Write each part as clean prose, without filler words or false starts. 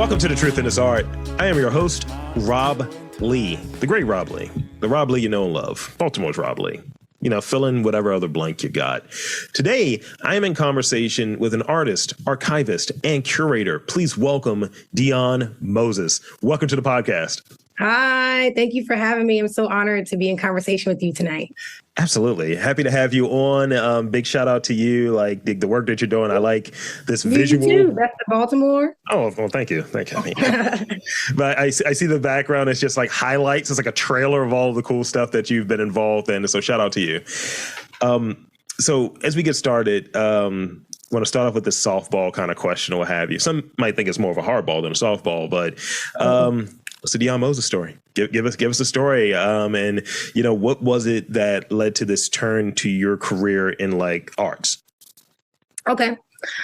Welcome to The Truth in This Art. I am your host, Rob Lee, the great Rob Lee, the Rob Lee you know and love, Baltimore's Rob Lee. You know, fill in whatever other blank you got. Today, I am in conversation with an artist, archivist, and curator. Please welcome Deyane Moses. Welcome to the podcast. Hi, thank you for having me. I'm so honored to be in conversation with you tonight. Absolutely. Happy to have you on. Big shout out to you. Like the work that you're doing. I like this visual. You too. That's the Baltimore. Oh, well, thank you. Thank you. But I see the background. It's just like highlights. It's like a trailer of all of the cool stuff that you've been involved in. So shout out to you. So as we get started, I want to start off with this softball kind of question or what have you. Some might think it's more of a hardball than a softball, but what's the Deyane Moses story? Give us a story. And, you know, what was it that led to this turn to your career in like arts? Okay.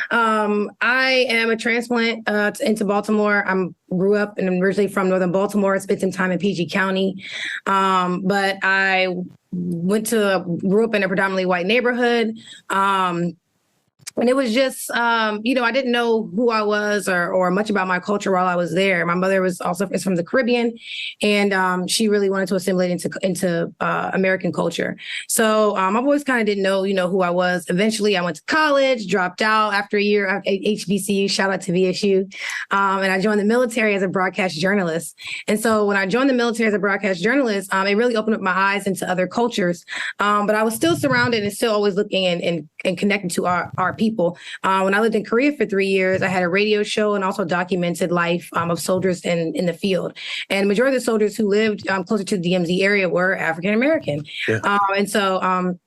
I am a transplant into Baltimore. I grew up and I'm originally from Northern Baltimore. I spent some time in PG County. But I grew up in a predominantly white neighborhood. And it was just, I didn't know who I was or much about my culture while I was there. My mother is from the Caribbean, and she really wanted to assimilate into American culture. So I've always kind of didn't know, who I was. Eventually, I went to college, dropped out after a year at HBCU. Shout out to VSU. And I joined the military as a broadcast journalist. And so when I joined the military as a broadcast journalist, it really opened up my eyes into other cultures. But I was still surrounded and still always looking and connected to our people. When I lived in Korea for 3 years, I had a radio show and also documented life of soldiers in the field. And the majority of the soldiers who lived closer to the DMZ area were African American. Yeah. And so when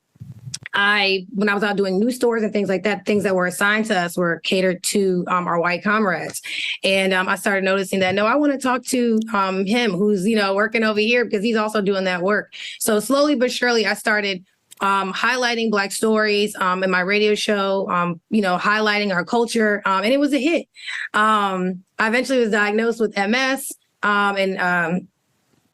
I was out doing news stores and things like that, things that were assigned to us were catered to our white comrades. And I started noticing that, no, I want to talk to him who's, working over here because he's also doing that work. So slowly but surely, I started highlighting Black stories in my radio show, highlighting our culture. And it was a hit. I eventually was diagnosed with MS and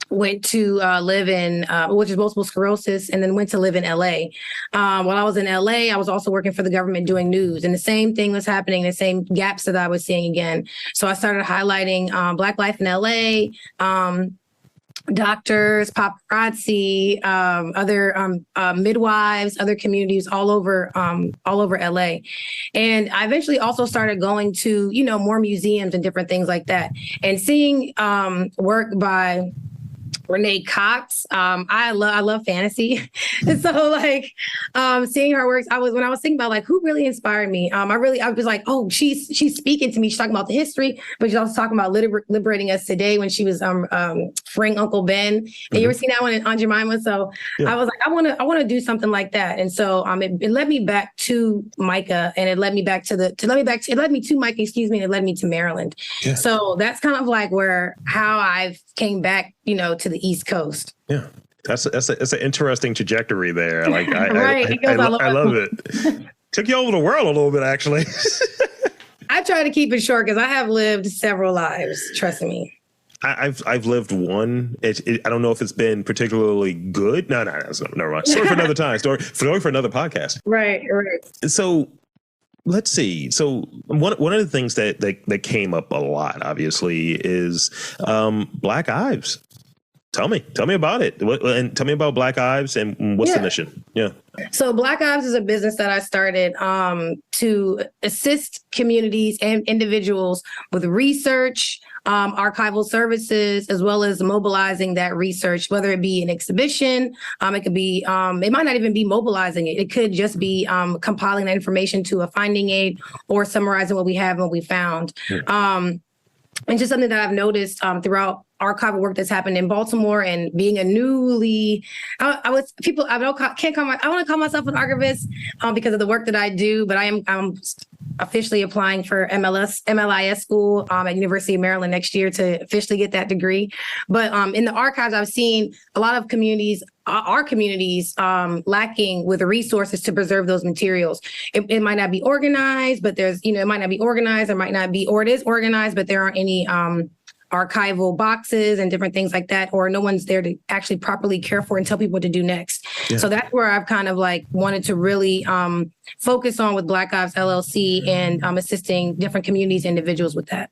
went to live in, which is multiple sclerosis, and then went to live in LA. While I was in LA, I was also working for the government doing news, and the same thing was happening, the same gaps that I was seeing again. So I started highlighting Black life in LA, doctors, paparazzi, other midwives, other communities all over LA. And I eventually also started going to, more museums and different things like that, and seeing work by Renee Cox. I love fantasy. And so seeing her works, when I was thinking about who really inspired me, I was like, oh, she's speaking to me. She's talking about the history, but she's also talking about liberating us today when she was freeing Uncle Ben. And you ever seen that one in Aunt Jemima? So yeah. I was like, I want to do something like that. And so it led me back to Micah, and it led me back to Micah, excuse me, and it led me to Maryland. Yeah. So that's kind of how I came back, to the East Coast. Yeah, that's an interesting trajectory there. I love it. Took you over the world a little bit, actually. I try to keep it short because I have lived several lives. Trust me. I've lived one. I don't know if it's been particularly good. No, never mind. Story for another time. Story for another podcast. Right. So let's see. So one of the things that came up a lot, obviously, is Blackives. Tell me about it. And tell me about Blackives and what's the mission? Yeah. So Blackives is a business that I started to assist communities and individuals with research, archival services, as well as mobilizing that research, whether it be an exhibition, it could be, it might not even be mobilizing it. It could just be compiling that information to a finding aid or summarizing what we have and what we found. And just something that I've noticed throughout archival work that's happened in Baltimore, and being a newly, I want to call myself an archivist because of the work that I do, but I'm officially applying for MLIS school at University of Maryland next year to officially get that degree. But in the archives, I've seen a lot of communities, our communities, lacking with the resources to preserve those materials. It might not be organized, but it might not be organized, or might not be, or it is organized, but there aren't any archival boxes and different things like that, or no one's there to actually properly care for and tell people what to do next. Yeah. So that's where I've kind of wanted to really focus on with Blackives LLC and assisting different communities, individuals with that.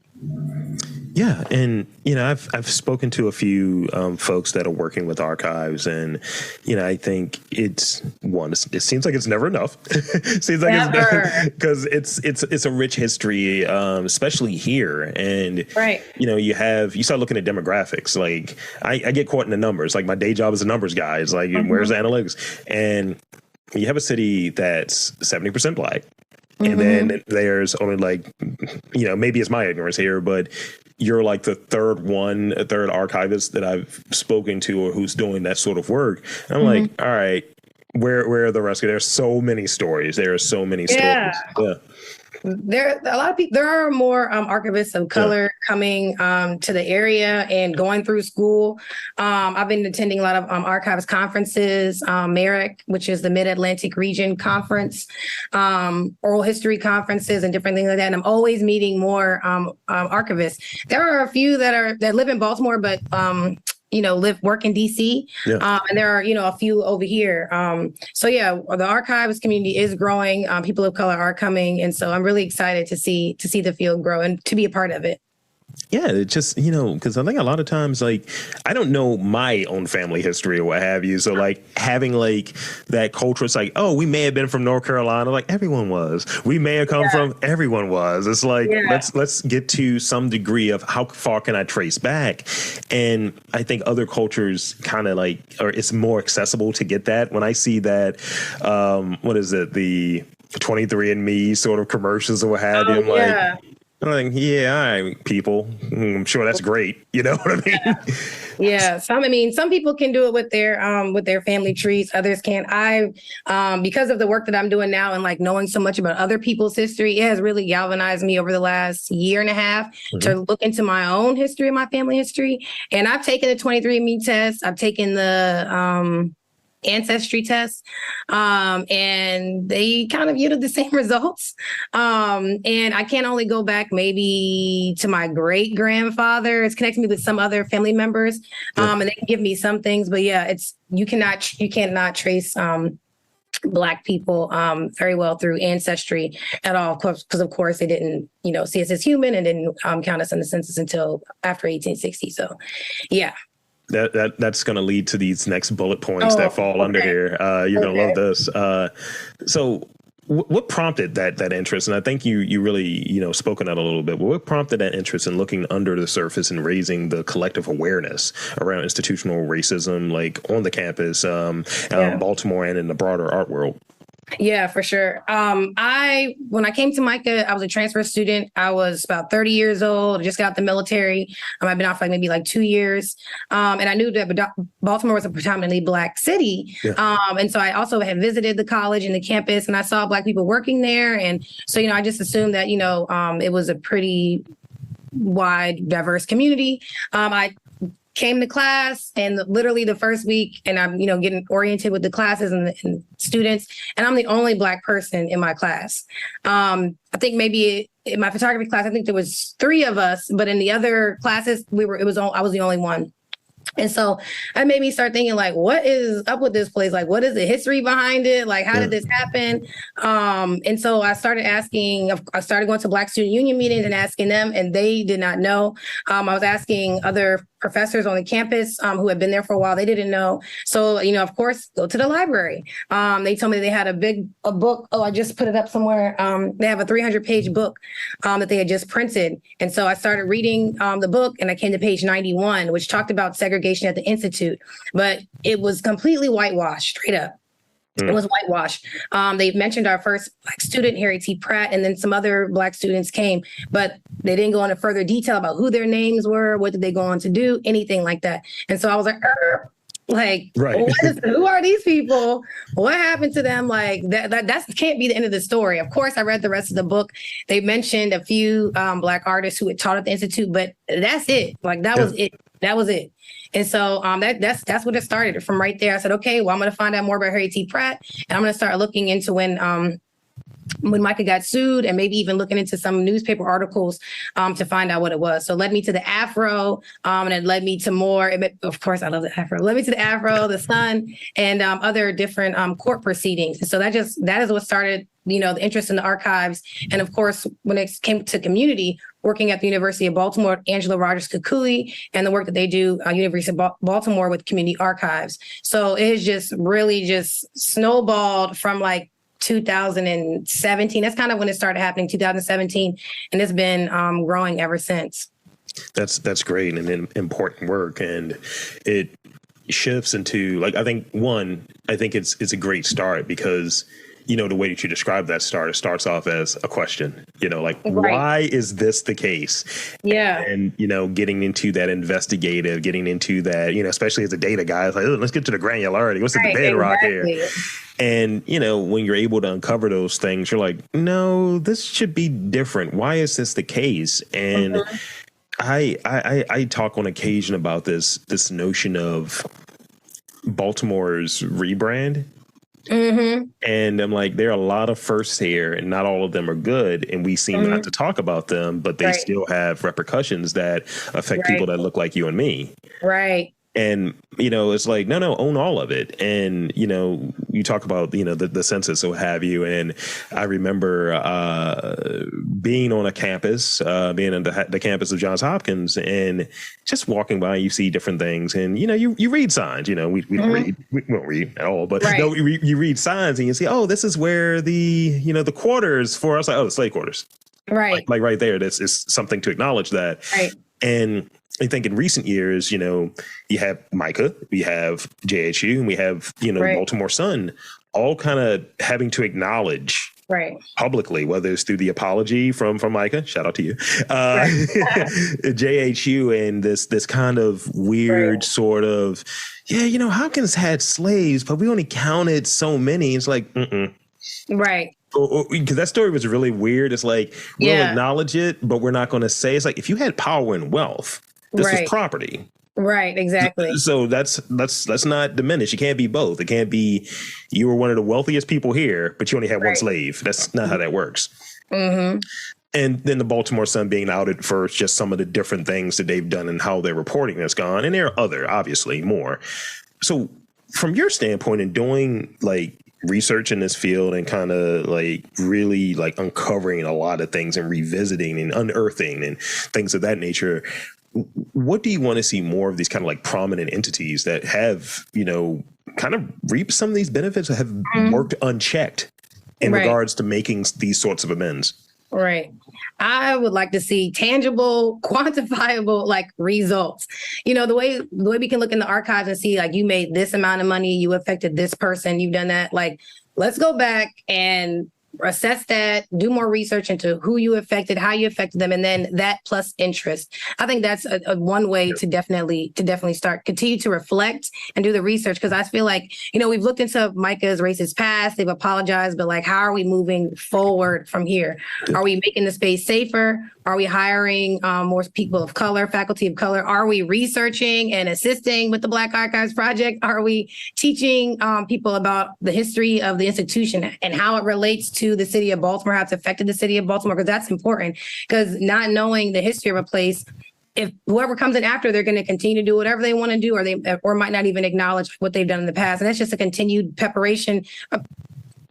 Yeah, and I've spoken to a few folks that are working with archives, and I think it seems like it's never enough. It seems like it's because it's a rich history, especially here, and right. You start looking at demographics. Like I get caught in the numbers. Like my day job is a numbers guy. It's like where's the analytics, and you have a city that's 70% Black. And then there's only maybe it's my ignorance here, but you're like the third archivist that I've spoken to or who's doing that sort of work. And I'm like, all right, where are the rest? There's so many stories. There are so many stories. Yeah. There are a lot of people. There are more archivists of color coming to the area and going through school. I've been attending a lot of archives conferences, MERIC, which is the Mid-Atlantic Region Conference, oral history conferences, and different things like that. And I'm always meeting more archivists. There are a few that live in Baltimore, but work in DC. And there are, a few over here. So yeah, the archives community is growing. People of color are coming. And so I'm really excited to see the field grow and to be a part of it. Yeah, it's just, because I think a lot of times, I don't know my own family history or what have you. So, having, that culture, it's like, oh, we may have been from North Carolina. Like, everyone was. We may have come from, everyone was. It's like, let's get to some degree of how far can I trace back? And I think other cultures kind of or it's more accessible to get that. When I see that, what is it, the 23andMe sort of commercials or what have you, I'm like, yeah, all right, people. I'm sure that's great. You know what I mean? Yeah. Some people can do it with their family trees. Others can't. Because of the work that I'm doing now and knowing so much about other people's history, it has really galvanized me over the last year and a half to look into my own history, my family history. And I've taken the 23andMe test. I've taken the ancestry tests, and they kind of yielded the same results. And I can only go back maybe to my great grandfather. It's connected me with some other family members, and they can give me some things. But yeah, you cannot trace Black people very well through ancestry at all, because of course they didn't see us as human and didn't count us in the census until after 1860. So yeah. That's going to lead to these next bullet points that fall under here. You're going to love this. So what prompted that interest? And I think you really, spoke on that a little bit. What prompted that interest in looking under the surface and raising the collective awearness around institutional racism, on the campus, Baltimore, and in the broader art world? Yeah, for sure. When I came to MICA, I was a transfer student. I was about 30 years old. I just got out the military. I've been off for maybe 2 years. And I knew that Baltimore was a predominantly Black city. Yeah. And so I also had visited the college and the campus, and I saw Black people working there. And so, I just assumed that, it was a pretty wide, diverse community. I came to class, and literally the first week, and I'm, getting oriented with the classes and students, and I'm the only Black person in my class. I think maybe in my photography class, I think there was 3 of us, but in the other classes, I was the only one. And so that made me start thinking, what is up with this place? What is the history behind it? How did this happen? And so I started going to Black Student Union meetings and asking them, and they did not know. I was asking other professors on the campus who had been there for a while. They didn't know. So, of course, go to the library. They told me they had a book. Oh, I just put it up somewhere. They have a 300-page book that they had just printed. And so I started reading the book, and I came to page 91, which talked about segregation at the Institute. But it was completely whitewashed, straight up. It was whitewashed. They mentioned our first Black student, Harry T. Pratt, and then some other Black students came, but they didn't go into further detail about who their names were, what did they go on to do, anything like that. And so I was right. Who are these people? What happened to them? That can't be the end of the story. Of course, I read the rest of the book. They mentioned a few Black artists who had taught at the Institute, but that's it. Was it. That was it. And so that's what it started from right there. I said, okay, well, I'm going to find out more about Harry T. Pratt, and I'm going to start looking into when when Micah got sued, and maybe even looking into some newspaper articles to find out what it was. So it led me to the Afro, and it led me to more, of course, I love the Afro, led me to the Afro, the Sun, and other different court proceedings. And so that is what started, the interest in the archives. And of course, when it came to community, working at the University of Baltimore, Angela Rogers Kukuli, and the work that they do at University of Baltimore with community archives. So it has just really just snowballed from like 2017. That's kind of when it started happening, 2017. And it's been growing ever since. That's great and important work. And it shifts into, like, I think it's a great start because, the way that you describe that it starts off as a question, like, why is this the case? Yeah. And, getting into that investigative, getting into that, especially as a data guy, it's like, let's get to the granularity. What's the bedrock here? And, when you're able to uncover those things, you're like, no, this should be different. Why is this the case? And I talk on occasion about this notion of Baltimore's rebrand. And I'm like, there are a lot of firsts here and not all of them are good. And we seem not to talk about them, but they still have repercussions that affect people that look like you and me. Right. And, it's like, no, own all of it. And, you talk about, the census or what have you. And I remember being on a campus, being on the campus of Johns Hopkins and just walking by, you see different things. And, you read signs, we don't read, we won't read at all. But no, you read signs and you see, oh, this is where the quarters for us, like, oh, the slave quarters. Right. Like right there, this is something to acknowledge that. Right. And I think in recent years, you have Micah, we have JHU, and we have, Baltimore Sun, all kind of having to acknowledge publicly, whether it's through the apology from Micah, shout out to you, JHU, and this kind of weird sort of, Hopkins had slaves, but we only counted so many. It's like, Right. Because that story was really weird. It's like, we'll acknowledge it, but we're not going to say. It's like, if you had power and wealth, this was property. Right, exactly. So let's not diminish. It can't be both. It can't be you were one of the wealthiest people here, but you only had one slave. That's not how that works. And then the Baltimore Sun being outed for just some of the different things that they've done and how their reporting has gone. And there are other, obviously, more. So from your standpoint in doing like research in this field and kind of like really like uncovering a lot of things and revisiting and unearthing and things of that nature, what do you want to see more of these kind of like prominent entities that have, kind of reaped some of these benefits or have worked unchecked in regards to making these sorts of amends? Right. I would like to see tangible, quantifiable, like results. The way we can look in the archives and see, like, you made this amount of money, you affected this person, you've done that. Like, let's go back and assess that, do more research into who you affected, how you affected them, and then that plus interest. I think that's a one way to definitely start, continue to reflect and do the research. Because I feel like, we've looked into Micah's racist past, they've apologized, but like, how are we moving forward from here? Are we making the space safer? Are we hiring more people of color, faculty of color? Are we researching and assisting with the Black Archives Project? Are we teaching people about the history of the institution and how it relates to the city of Baltimore, how it's affected the city of Baltimore? Because that's important, because not knowing the history of a place, if whoever comes in after, they're going to continue to do whatever they want to do, or might not even acknowledge what they've done in the past. And that's just a continued preparation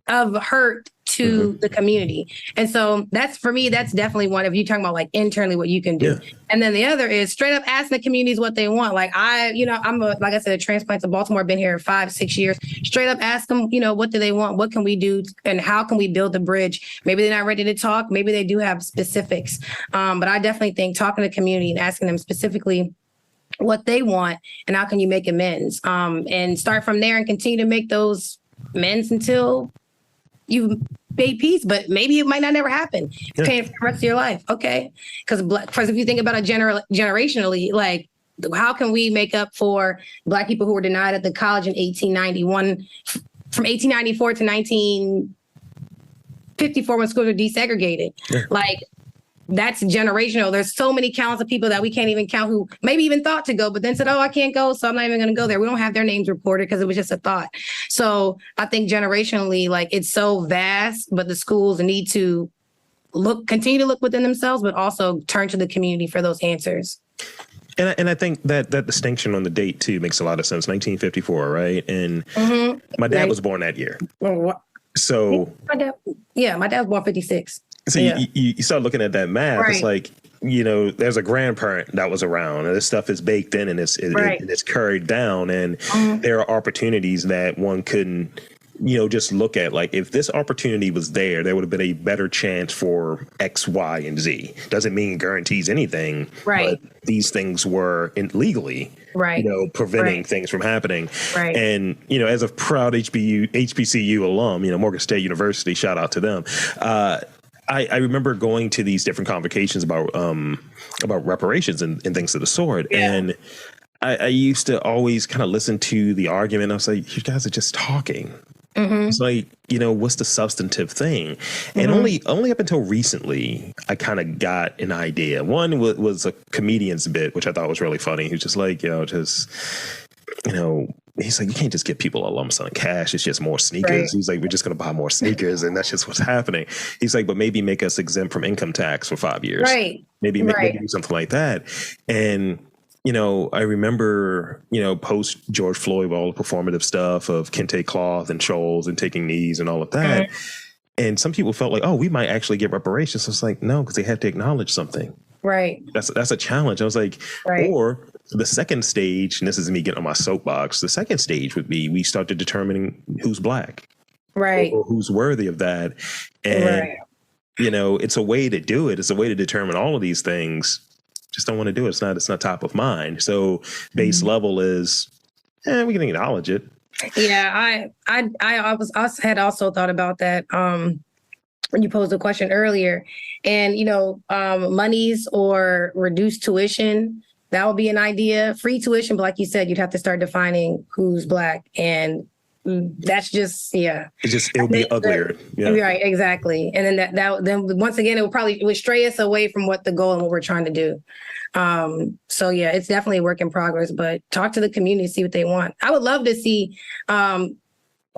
of hurt to the community. And so that's, for me, that's definitely one, if you're talking about like internally what you can do. Yeah. And then the other is straight up asking the communities what they want. Like I'm like I said, a transplant to Baltimore, been here 5-6 years, straight up ask them, what do they want? What can we do? And how can we build the bridge? Maybe they're not ready to talk. Maybe they do have specifics. But I definitely think talking to the community and asking them specifically what they want and how can you make amends, and start from there and continue to make those amends until you made peace. But maybe it might not never happen. You're paying for the rest of your life. Okay. Because if you think about it generationally, like, how can we make up for Black people who were denied at the college in 1891, from 1894 to 1954 when schools were desegregated? Yeah. Like, that's generational. There's so many counts of people that we can't even count who maybe even thought to go, but then said, oh, I can't go, so I'm not even going to go there. We don't have their names reported because it was just a thought. So I think generationally, like it's so vast, but the schools need to continue to look within themselves, but also turn to the community for those answers. And I think that distinction on the date too makes a lot of sense. 1954, right? And my dad was born that year. So my dad was born 56. So you start looking at that math. Right. It's like, there's a grandparent that was around, and this stuff is baked in, and it's carried down, and there are opportunities that one couldn't, just look at. Like, if this opportunity was there would have been a better chance for X, Y, and Z. Doesn't mean guarantees anything, right? But these things were legally, right? Preventing things from happening, right? And as a proud HBCU alum, Morgan State University, shout out to them. I remember going to these different convocations about reparations and things of the sort. Yeah. And I used to always kind of listen to the argument. I was like, you guys are just talking. It's like, what's the substantive thing? And only up until recently, I kind of got an idea. One was a comedian's bit, which I thought was really funny. He's just like, he's like, you can't just give people a lump sum of cash. It's just more sneakers. Right. He's like, we're just going to buy more sneakers, and that's just what's happening. He's like, but maybe make us exempt from income tax for 5 years. Right. Maybe do something like that. And, I remember, post George Floyd, all the performative stuff of kente cloth and shawls and taking knees and all of that. And some people felt like, oh, we might actually get reparations. So it's like, no, because they had to acknowledge something. Right. That's a challenge. I was like, or the second stage, and this is me getting on my soapbox, the second stage would be we start to determining who's Black. Right. Or who's worthy of that. And, it's a way to do it. It's a way to determine all of these things. Just don't want to do it. It's not top of mind. So base level is, we can acknowledge it. Yeah, I had also thought about that when you posed the question earlier. And, monies or reduced tuition, that would be an idea. Free tuition, but like you said, you'd have to start defining who's Black. And that's just, it'll be uglier. Yeah. Right, exactly. And then then once again, it would stray us away from what the goal and what we're trying to do. So yeah, it's definitely a work in progress, but talk to the community, see what they want. I would love to see a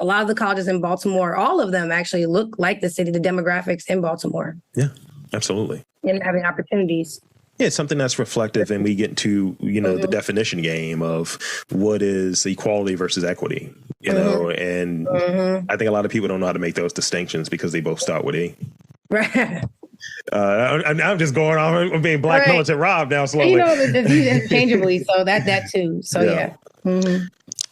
lot of the colleges in Baltimore, all of them actually look like the city, the demographics in Baltimore. Yeah, absolutely. And having opportunities. Yeah, it's something that's reflective, and we get into, the definition game of what is equality versus equity, and I think a lot of people don't know how to make those distinctions because they both start with E. Right. I'm just going off of being Black militant Rob now slowly. These interchangeably, so that too. So yeah.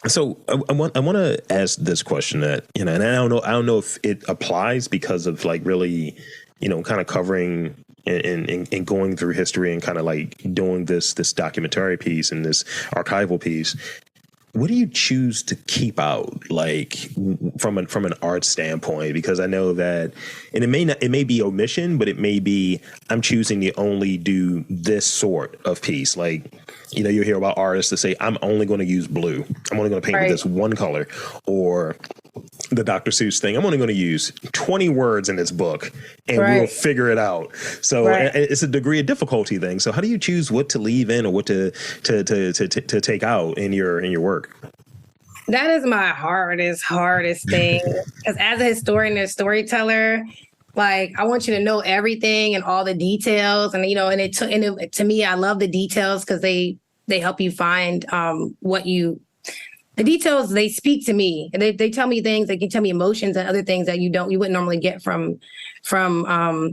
So I want to ask this question that, and I don't know if it applies because of like really, kind of covering and going through history and kind of like doing this documentary piece and this archival piece. What do you choose to keep out, like from an art standpoint? Because I know that, and it may be omission, but it may be I'm choosing to only do this sort of piece. Like, you hear about artists that say, I'm only going to use blue. I'm only going to paint with this one color. Or the Dr. Seuss thing, I'm only going to use 20 words in this book and we'll figure it out. So it's a degree of difficulty thing. So how do you choose what to leave in or what to take out in your work? That is my hardest thing. Because as a historian and a storyteller, like I want you to know everything and all the details. And, to me, I love the details because they help you find the details. They speak to me and they tell me things. They can tell me emotions and other things that you wouldn't normally get from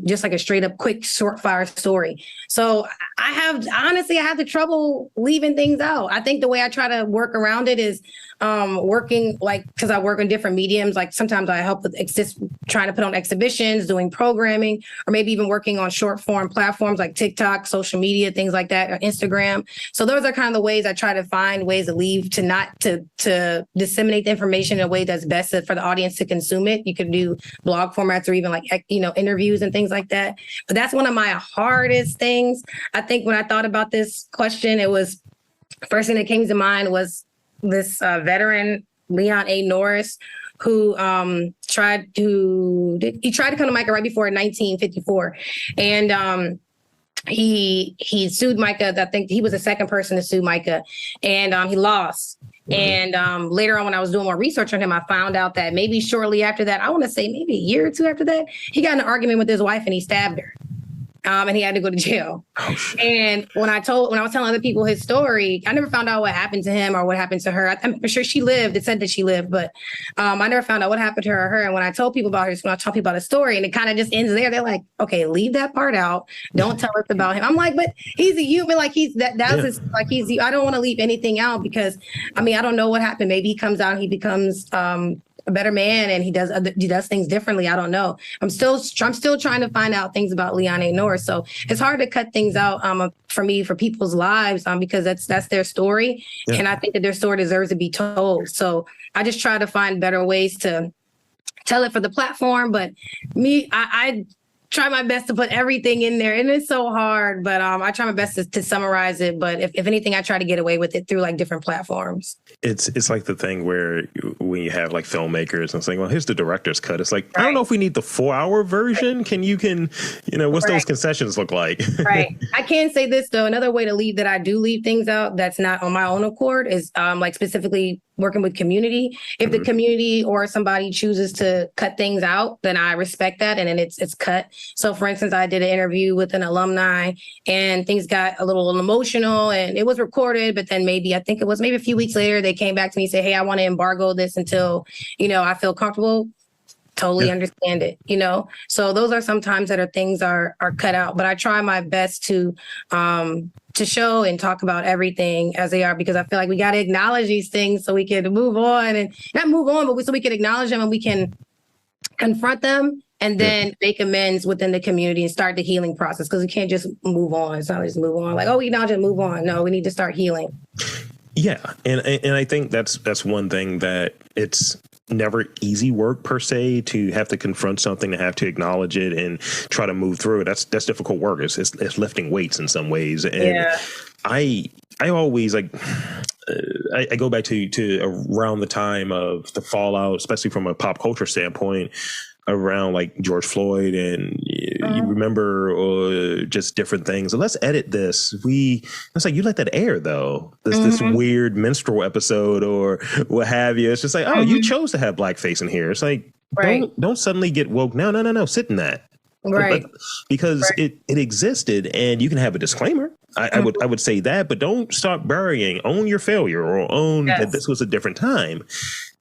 just like a straight up quick short fire story. So I have the trouble leaving things out. I think the way I try to work around it is working because I work in different mediums. Like sometimes I help with trying to put on exhibitions, doing programming, or maybe even working on short form platforms like TikTok, social media, things like that, or Instagram. So those are kind of the ways I try to find ways to leave to disseminate the information in a way that's best for the audience to consume it. You could do blog formats or even interviews and things like that. But that's one of my hardest things. I think when I thought about this question, it was first thing that came to mind was this veteran, Leon A. Norris, who tried to come to Micah right before 1954. And he sued Micah. I think he was the second person to sue Micah, and he lost. And later on, when I was doing more research on him, I found out that maybe shortly after that, I want to say maybe a year or two after that, he got in an argument with his wife and he stabbed her. And he had to go to jail. Oh, and when I was telling other people his story, I never found out what happened to him or what happened to her. I'm sure she lived. It said that she lived, but I never found out what happened to her or her. And when I told people about her, when I told people about the story, and it kind of just ends there, they're like, okay, leave that part out. Don't tell us about him. I'm like, but he's a human. Like I don't want to leave anything out because, I mean, I don't know what happened. Maybe he comes out and he becomes a better man and he does things differently. I don't know. I'm still trying to find out things about Deyane Norris. So it's hard to cut things out for me, for people's lives, because that's their story. Yeah. And I think that their story deserves to be told. So I just try to find better ways to tell it for the platform. But I try my best to put everything in there, and it's so hard, but I try my best to summarize it. But if anything, I try to get away with it through like different platforms. It's like the thing where when you have like filmmakers and saying, well, here's the director's cut. It's like, right. I don't know if we need the 4-hour version. Right. What's those concessions look like? Right. I can say this though. Another way to leave that I do leave things out that's not on my own accord is like specifically working with community. If the community or somebody chooses to cut things out, then I respect that. And then it's cut. So for instance, I did an interview with an alumni and things got a little emotional and it was recorded, but then I think it was maybe a few weeks later, they came back to me and said, hey, I want to embargo this until, I feel comfortable. Totally understand it, So those are some times that things are cut out, but I try my best to show and talk about everything as they are, because I feel like we got to acknowledge these things so we can move on and not move on, but so we can acknowledge them and we can confront them and then make amends within the community and start the healing process. Because we can't just move on. It's not just move on. Like, we now just move on. No, we need to start healing. Yeah. And I think that's one thing that it's never easy work per se to have to confront something, to have to acknowledge it and try to move through it. That's difficult work. It's lifting weights in some ways. And I always I go back to around the time of the fallout, especially from a pop culture standpoint, around like George Floyd, and you remember just different things. So let's edit this. It's like, you let that air though. This weird minstrel episode or what have you. It's just like, you chose to have blackface in here. It's like, don't suddenly get woke. No. Sit in that. Right. Because it existed, and you can have a disclaimer. I would say that, but don't start burying. Own your failure, or own that this was a different time.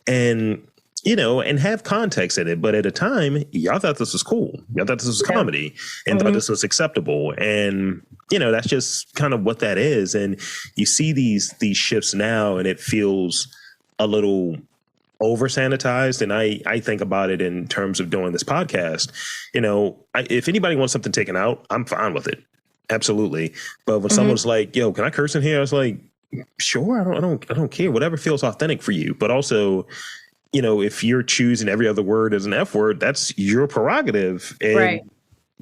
And and have context in it. But at a time, y'all thought this was cool. Y'all thought this was comedy and thought this was acceptable. And, that's just kind of what that is. And you see these shifts now, and it feels a little over sanitized. And I think about it in terms of doing this podcast. If anybody wants something taken out, I'm fine with it. Absolutely. But when someone's like, yo, can I curse in here? I was like, sure. I don't care. Whatever feels authentic for you. But also, if you're choosing every other word as an F word, that's your prerogative. And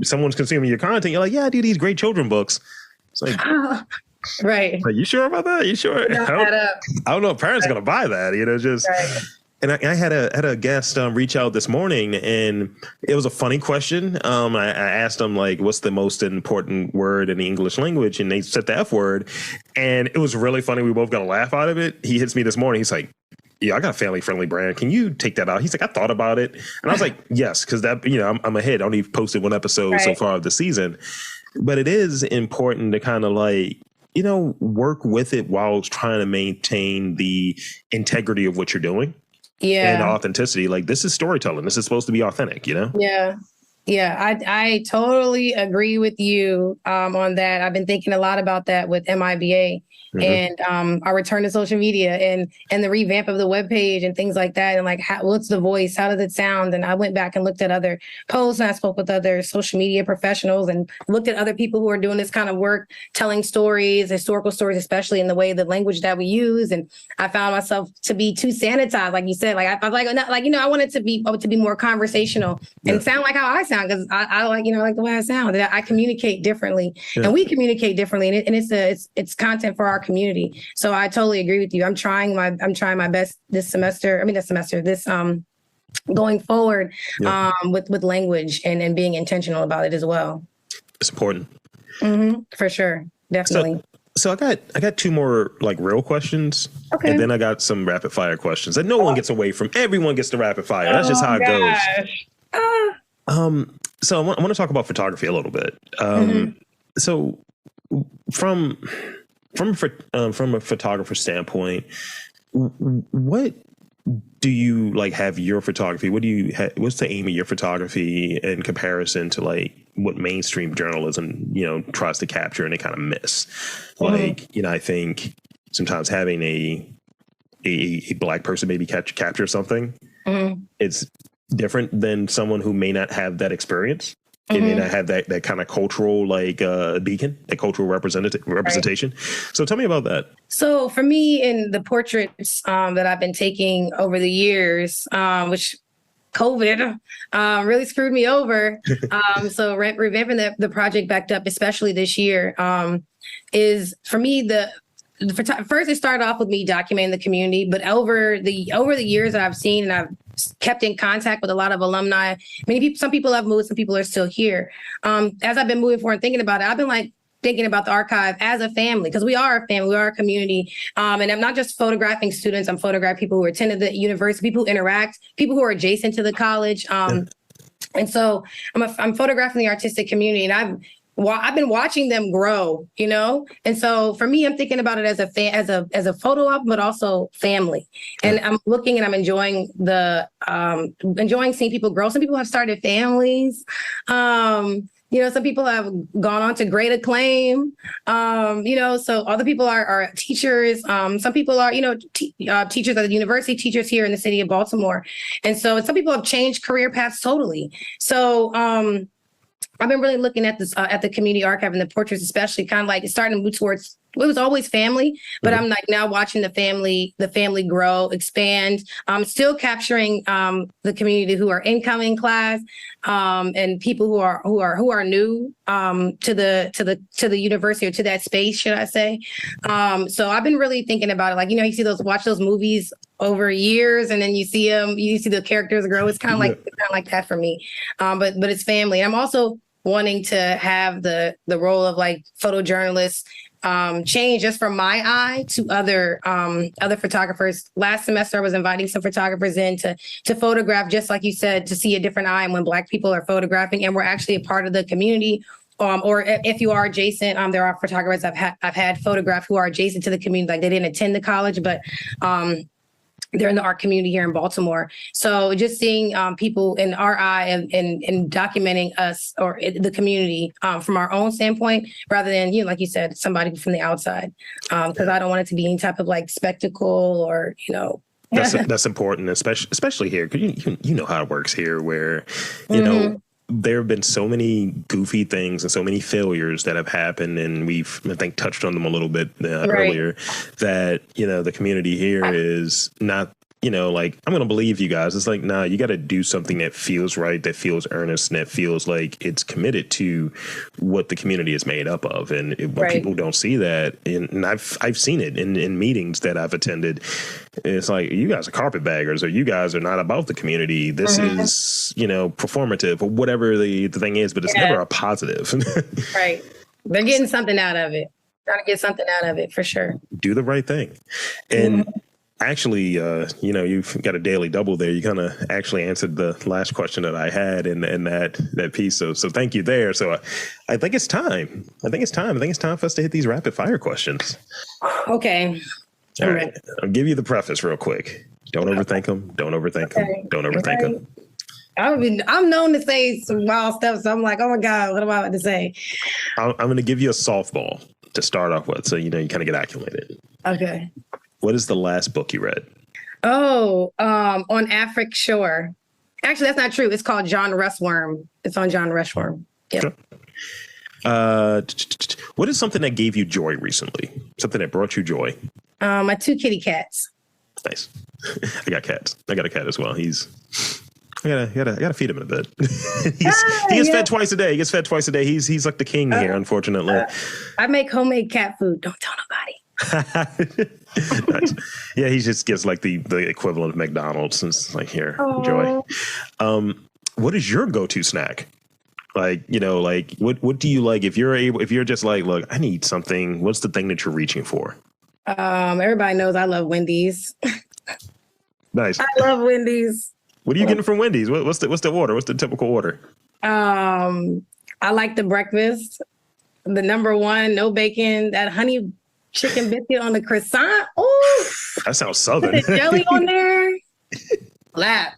someone's consuming your content, you're like, yeah, I do these great children books. It's like, right. Are you sure about that? You sure? I don't know if parents are going to buy that, just. Right. And I had a guest reach out this morning, and it was a funny question. I asked them, like, what's the most important word in the English language? And they said the F word. And it was really funny. We both got a laugh out of it. He hits me this morning. He's like, yeah, I got a family-friendly brand. Can you take that out? He's like, I thought about it. And I was like, yes, because that, I'm ahead. I only posted one episode so far of the season. But it is important to kind of like, work with it while trying to maintain the integrity of what you're doing. Yeah. And authenticity. Like, this is storytelling. This is supposed to be authentic, Yeah. Yeah, I totally agree with you on that. I've been thinking a lot about that with MIBA and our return to social media and the revamp of the webpage and things like that. And like, what's the voice? How does it sound? And I went back and looked at other posts, and I spoke with other social media professionals and looked at other people who are doing this kind of work, telling stories, historical stories, especially in the way, the language that we use. And I found myself to be too sanitized, like you said. Like I I wanted to be more conversational and sound like how I sound, because I like like the way I sound. I communicate differently, and we communicate differently, and it's content for our community. So I totally agree with you. I'm trying my best this semester, going forward with language and being intentional about it as well. It's important. For sure. Definitely. So I got two more like real questions. Okay. And then I got some rapid fire questions that no one gets away from. Everyone gets the rapid fire. That's just how it goes. So I want to talk about photography a little bit. So from a photographer standpoint, what do you like have your photography? What's the aim of your photography in comparison to like what mainstream journalism, tries to capture and they kind of miss? Like, I think sometimes having a Black person maybe capture something, it's different than someone who may not have that experience. It may not have that kind of cultural beacon, that cultural representation. Right. So tell me about that. So for me, in the portraits that I've been taking over the years, which COVID really screwed me over. So revamping the project backed up, especially this year, is for me first it started off with me documenting the community, but over the years that I've seen and I've kept in contact with a lot of alumni. Some people have moved, some people are still here. As I've been moving forward and thinking about it, I've been thinking about the archive as a family, because we are a family, we are a community. And I'm not just photographing students, I'm photographing people who attended the university, people who interact, people who are adjacent to the college. And so I'm photographing the artistic community, and I've been watching them grow, and so for me, I'm thinking about it as a photo op, but also family. And I'm looking and I'm enjoying enjoying seeing people grow. Some people have started families. Some people have gone on to great acclaim. So other people are teachers. Some people are, teachers at the university, teachers here in the city of Baltimore. And so some people have changed career paths totally. So, I've been really looking at this at the community archive and the portraits, especially kind of like starting to move towards. It was always family, but I'm like now watching the family grow, expand. Still capturing the community who are incoming class and people who are new to the university or to that space, should I say? So I've been really thinking about it. You watch those movies over years, and then you see the characters grow. It's kind of like that for me. But it's family. I'm also wanting to have the role of photojournalist change just from my eye to other photographers. Last semester, I was inviting some photographers in to photograph, just like you said, to see a different eye when Black people are photographing and we're actually a part of the community. Or if you are adjacent, there are photographers I've had photograph who are adjacent to the community, like they didn't attend the college, but they're in the art community here in Baltimore. So just seeing people in our eye and documenting us or the community from our own standpoint, rather than, like you said, somebody from the outside, because I don't want it to be any type of spectacle or, That's important, especially here. You know how it works here, where, there have been so many goofy things and so many failures that have happened, and we've, I think, touched on them a little bit earlier, that, the community here is not, I'm going to believe you guys. It's nah, you got to do something that feels right, that feels earnest, and that feels like it's committed to what the community is made up of. And when people don't see that, and I've seen it in meetings that I've attended, it's you guys are carpetbaggers, or you guys are not about the community. This is, performative, or whatever the thing is, but it's never a positive. Right. They're getting something out of it. Trying to get something out of it, for sure. Do the right thing. And actually, you've got a daily double there. You kind of actually answered the last question that I had in that piece. So thank you there. So I think it's time. I think it's time for us to hit these rapid fire questions. Okay. All right. I'll give you the preface real quick. Don't overthink them. Don't overthink them. Don't overthink them. I'm known to say some wild stuff, so I'm like, oh my God, what am I about to say? I'm going to give you a softball to start off with, so you kind of get acclimated. Okay. What is the last book you read? Oh, on Afric Shore. Actually, that's not true. It's called John Rushworm. It's on John Rushworm. Yep. Okay. What is something that gave you joy recently? Something that brought you joy? My 2 kitty cats. Nice. I got cats. I got a cat as well. I gotta feed him in a bit. He gets fed twice a day. He's like the king here, unfortunately. I make homemade cat food. Don't tell nobody. Nice. Yeah, he just gets the equivalent of McDonald's. And it's here, enjoy. What is your go-to snack? Like, like what do you like if you're just like, look, I need something. What's the thing that you're reaching for? Everybody knows I love Wendy's. Nice. I love Wendy's. What are you getting from Wendy's? What's the order? What's the typical order? I like the breakfast. The number one, no bacon, that honey chicken biscuit on the croissant. Oh, that sounds southern. Put the jelly on there. Lap.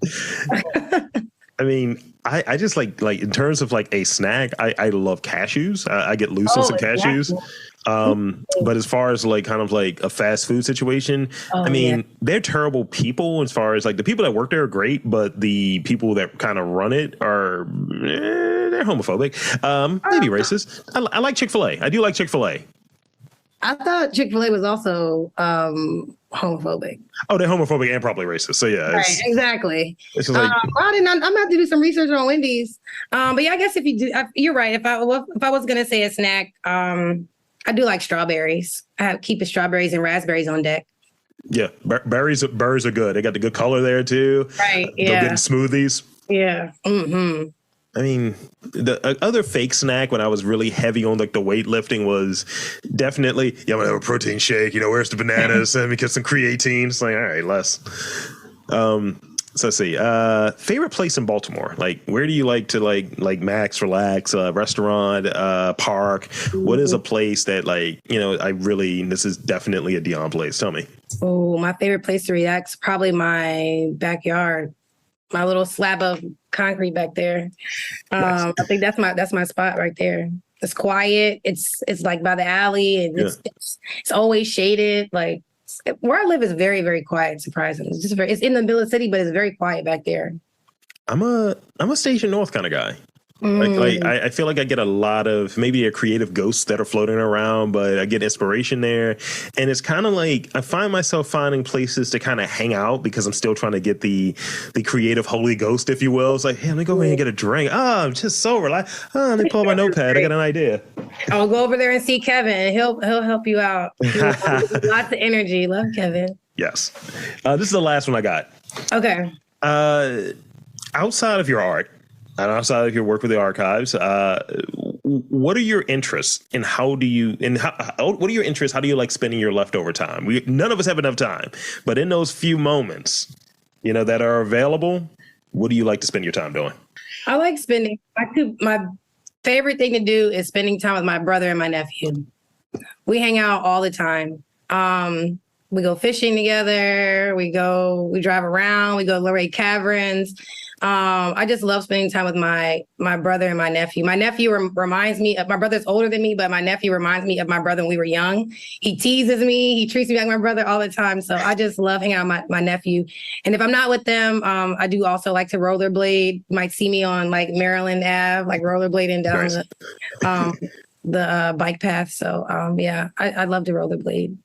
I mean, I just like in terms of like a snack, I love cashews. I get loose on some cashews. But as far as like kind of like a fast food situation, I mean, they're terrible people as far as like the people that work there are great, but the people that kind of run it are they're homophobic, maybe racist. I like Chick-fil-A. I do like Chick-fil-A. I thought Chick-fil-A was also homophobic. Oh, they're homophobic and probably racist. So yeah, right, exactly. It's just like, I'm gonna have to do some research on Wendy's. But yeah, I guess if you do, you're right. If I was gonna say a snack, I do like strawberries. I keep strawberries and raspberries on deck. Yeah, berries are good. They got the good color there too. Right. Yeah. Go getting smoothies. Yeah. Mm-hmm. I mean, the other fake snack when I was really heavy on like the weightlifting was definitely, I'm gonna have a protein shake. Where's the bananas? Let me get some creatine. It's like, all right, less. So let's see. Favorite place in Baltimore? Like, where do you like to like max, relax, restaurant, park? What is a place that like, this is definitely a Deyane place. Tell me. Oh, my favorite place to relax, probably my backyard. My little slab of concrete back there. Nice. I think that's my spot right there. It's quiet. It's like by the alley, and it's always shaded. Like where I live is very, very quiet. Surprisingly, it's in the middle of the city, but it's very quiet back there. I'm a Station North kind of guy. Like I feel like I get a lot of maybe creative ghosts that are floating around, but I get inspiration there. And it's kind of like I find myself finding places to kind of hang out because I'm still trying to get the creative holy ghost, if you will. It's like, hey, let me go in and get a drink. I'm just so relaxed. Let me pull out my notepad. I got an idea. I'll go over there and see Kevin. He'll help you out. Lots of energy. Love Kevin. Yes. This is the last one I got. Okay. Outside of your art, and outside of your work with the archives, what are your interests and what are your interests? How do you like spending your leftover time? None of us have enough time, but in those few moments, that are available, what do you like to spend your time doing? I like spending, my favorite thing to do is spending time with my brother and my nephew. We hang out all the time. We go fishing together. We drive around. We go to Luray Caverns. I just love spending time with my brother and my nephew. My nephew reminds me of my brother's older than me, but my nephew reminds me of my brother when we were young. He teases me. He treats me like my brother all the time. So I just love hanging out with my nephew. And if I'm not with them, I do also like to rollerblade. You might see me on like Maryland Ave, like rollerblading down the bike path. So yeah, I love to rollerblade.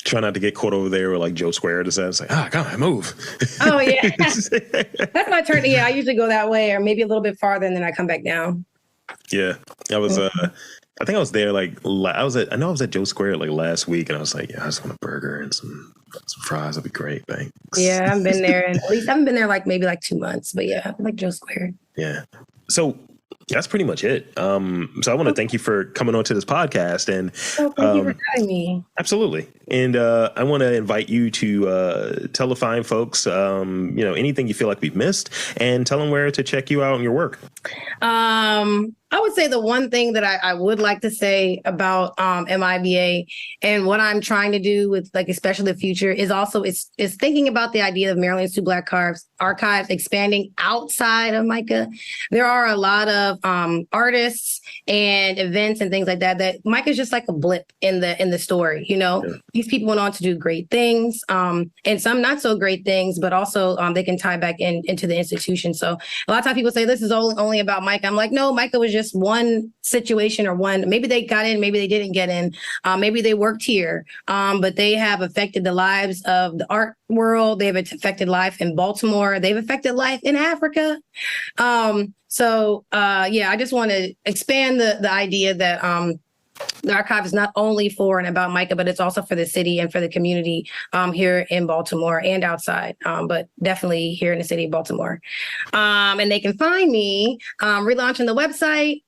Try not to get caught over there with like Joe Square to say, it's like, come on, move. Oh yeah. That's my turn. Yeah, I usually go that way or maybe a little bit farther and then I come back down. Yeah. I was I think I was there like I was at Joe Square like last week and I was like, I just want a burger and some fries. That'd be great. Thanks. Yeah, I've been there and at least I haven't been there like maybe like 2 months, but yeah, I like Joe Square. Yeah. So that's pretty much it. So I want to thank you for coming on to this podcast and thank you for having me. Absolutely. And I want to invite you to tell the fine folks, anything you feel like we've missed and tell them where to check you out and your work. I would say the one thing that I would like to say about MIBA and what I'm trying to do with like especially the future is also is thinking about the idea of Maryland Institute Black Archives expanding outside of MICA. There are a lot of artists and events and things like that MICA is just like a blip in the story. Yeah. These people went on to do great things and some not so great things, but also they can tie back into the institution. So a lot of times people say this is only about MICA. I'm like, no, MICA was just one situation or maybe they got in, maybe they didn't get in, maybe they worked here, but they have affected the lives of the art world. They've affected life in Baltimore. They've affected life in Africa. I just want to expand the idea that The archive is not only for and about Micah, but it's also for the city and for the community here in Baltimore and outside, but definitely here in the city of Baltimore. And they can find me relaunching the website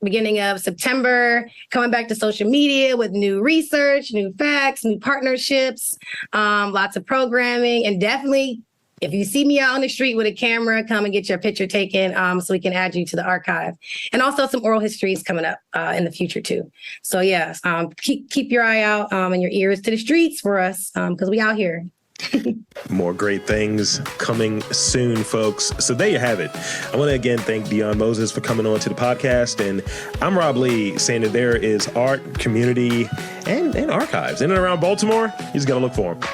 beginning of September, coming back to social media with new research, new facts, new partnerships, lots of programming, and definitely if you see me out on the street with a camera, come and get your picture taken so we can add you to the archive. And also some oral histories coming up in the future too. So yes, keep your eye out and your ears to the streets for us because we out here. More great things coming soon, folks. So there you have it. I want to again thank Deyane Moses for coming on to the podcast. And I'm Rob Lee, saying that there is art, community, and archives in and around Baltimore. You just got to look for them.